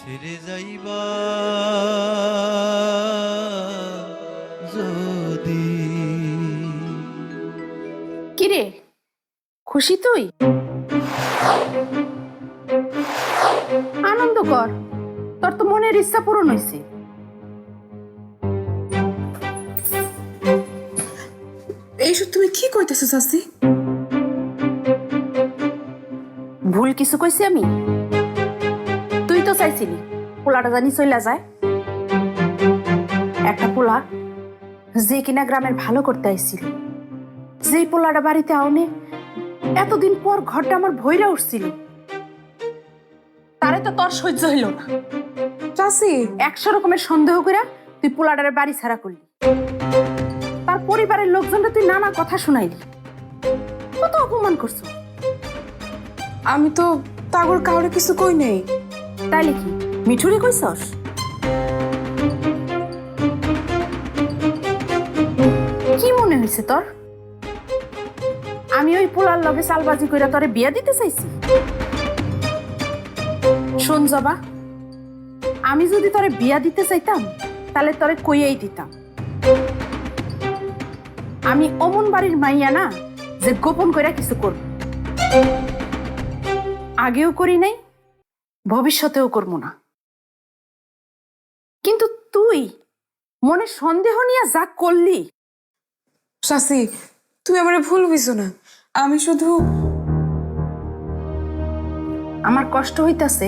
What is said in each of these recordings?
ছেড়ে যাইবা যদি। কিরে, খুশি তুই? আনন্দ কর, তোর তো মনের ইচ্ছা পূরণ হয়েছে। এইসব তুমি কি কইতেছো চাচি? ভুল কিছু কইছি আমি? তুই তো চাইছিলি পোলাটা জানি চইলা যায়, একটা পোলা যে কিনা গ্রামের ভালো করতে আইছিল, যেই পোলাটা বাড়িতে আওনে এতদিন পর ঘরটা আমার ভইরা উঠছিল, তারে তো তোর সহ্য হইল না। চাচি 100 রকমের সন্দেহ করে তুই পোলাটারে বাড়ি ছাড়া করলি, তার পরিবারের লোকজনরা তুই নানা কথা শুনাইলি, কত অপমান করছো। আমি তো তাগর কাউরে কিছু কই নাই। তাইলে কি মিঠুরে কইছস? কি মনে হয়েছে তোর আমি ওই পোলার লগে চালবাজি কইরা তোরে বিয়া দিতে চাইছি? শোন জবা, আমি যদি তোরে বিয়া দিতে চাইতাম তাহলে তোরে কইয়াই দিতাম। আমি অমন বাড়ির মাইয়া না যে গোপন কইরা কিছু করব। আগেও করি নাই, ভবিষ্যতেও করব না। কিন্তু তুই মনে সন্দেহ নিয়ে যা করলি। চাচি তুমি আমারে ভুল বুঝছো না, আমি শুধু আমার কষ্ট হইতাছে,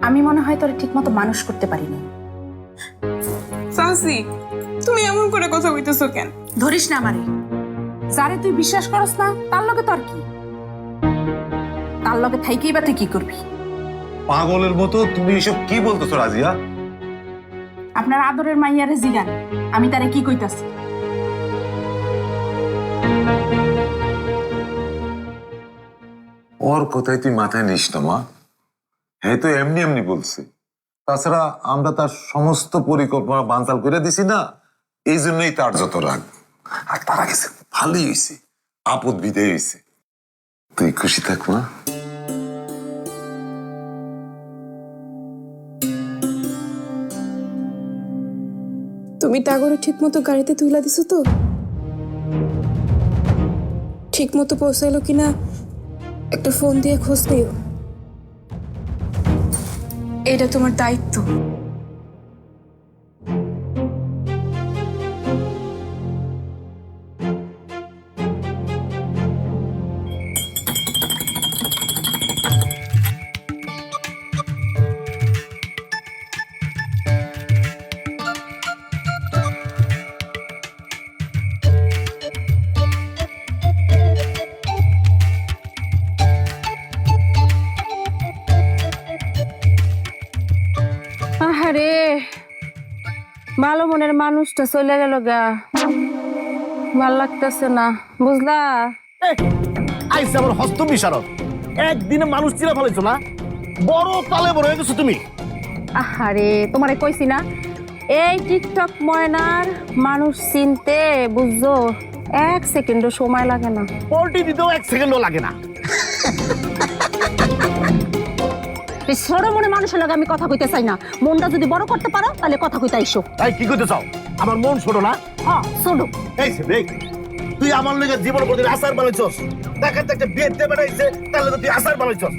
আমি মনে হয় তোরে ঠিক মতো মানুষ করতে পারিনি। চাচি তুমি এমন করে কথা কইতেছো কেন? ধরিস না আমারে, যারে তুই বিশ্বাস করস না তার লগে তোর কি? তার লগে থাইকেই বা তুই কি করবি? পাগলের মতো তুমি এসব কি বলতেছো রাজিয়া? আপনার আদরের মাইয়ারে জিগান আমি তারে কি কইতাছি। ওর কথাই তুই মাথায় নিস না মা, হ্যাঁ তো এমনি এমনি বলছে। তাছাড়া আমরা তার সমস্ত পরিকল্পনা বানচাল করে দিছি না, এই জন্যই তার যত রাগ। আর তারা গেছে ভালোই হয়েছে, আপদ বিদায় হয়েছে। তুই খুশি থাক মা। তুমি টাগরে ঠিক মতো গাড়িতে তুইলা দিছো তো? ঠিক মতো পৌঁছাইলো কিনা একটা ফোন দিয়ে খোঁজ নিও, এটা তোমার দায়িত্ব। আরে ভালো মনের মানুষটা চলে গেল গা, ভাল লাগতেছে না, বুঝলা? আইসে আমার হস্ত বিশারদ, একদিনে মানুষ চিরা ফেলেছো না, বড় তালে বড় হয়ে গেছো তুমি। আরে তোমারে কইছি না, এই টিকটক ময়নার মানুষ চিনতে বুঝছো 1 সেকেন্ডও সময় লাগে না। পোল্ট্রি দিতেও 1 সেকেন্ডও লাগে না। এই ছোট মনে মানুষের লগে আমি কথা কইতে চাই না, মনটা যদি বড় করতে পারো তাহলে কথা কইতে আইসো। তাই কি করতে চাও? আমার মন ছোট না? হ্যাঁ ছোট। এই সে দেখ, তুই আমার লগে জীবন প্রতি আচার বানাইছস, দেখাতে একটা বিয়েতে বানাইছে তাহলে তো তুই আচার বানাইছস,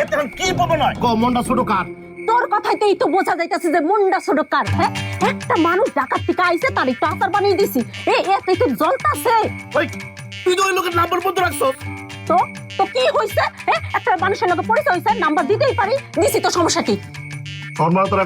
এতে এখন কি পাবো না? ক মনটা ছোট কার? তোর কথাইতেই তো বোঝা যাইতাছে যে মনটা ছোট কার। হ্যাঁ, একটা মানুষ ডাকাত থেকে আইছে তার একটু আচার বানিয়ে দিছি, এতে তো জ্বলতাছে। ওই তুই তো ওই লোকের নাম্বার বন্ধ রাখছস। তো তো কি হইছে? একটা মানুষের লগে পরিচয় হইছে, নাম্বার দিতেই পারি, দিছি তো সমস্যা কি? সম্মান তোরা